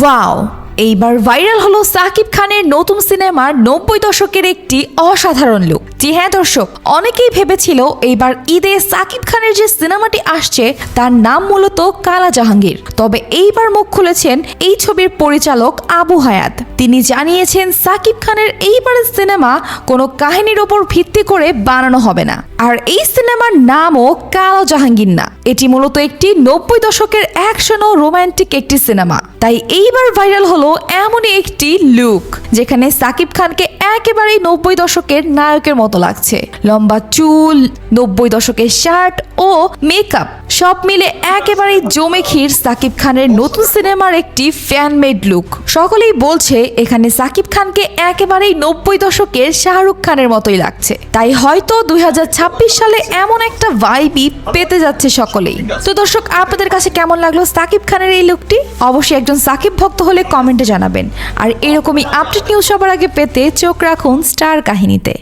Wow, এইবার viral হলো সাকিব খানের নতুন সিনেমার 90 দশকের একটি অসাধারণ লুক। জি হ্যাঁ দর্শক, অনেকেই ভেবেছিল এইবার ঈদে সাকিব খানের যে সিনেমাটি আসছে তার নাম মূলত কালা জাহাঙ্গীর। তবে এইবার মুখ খুলেছেন এই ছবির পরিচালক আবু হায়াত। তিনি জানিয়েছেন সাকিব খানের এইবারের সিনেমা কোনো কাহিনীর ওপর ভিত্তি করে বানানো হবে না, আর এই সিনেমার নামও কালো জাহাঙ্গীর না। এটি মূলত একটি 90 দশকের অ্যাকশন ও রোমান্টিক একটি সিনেমা। তাই এইবার ভাইরাল হলো এমনই একটি লুক যেখানে সাকিব খানকে একেবারেই 90 দশকের নায়কের মতো লাগছে। লম্বা চুল, 90 দশকের শার্ট ও মেকআপ সব মিলে একেবারেই জমে ক্ষীর সাকিব খানের নতুন সিনেমার একটি ফ্যানমেড লুক। সকলেই বলছে এখানে সাকিব খানকে একেবারেই 90 দশকের শাহরুখ খানের মতোই লাগছে। তাই হয়তো 2026 সালে এমন একটা ভাইবই পেতে যাচ্ছে সকলেই। তো দর্শক, আপনাদের কাছে কেমন লাগলো সাকিব খানের এই লুকটি? অবশ্যই একজন সাকিব ভক্ত হলে কমেন্টে জানাবেন। আর এরকমই আপডেট নিউজ সবার আগে পেতে চোখ রাখুন স্টার কাহিনীতে।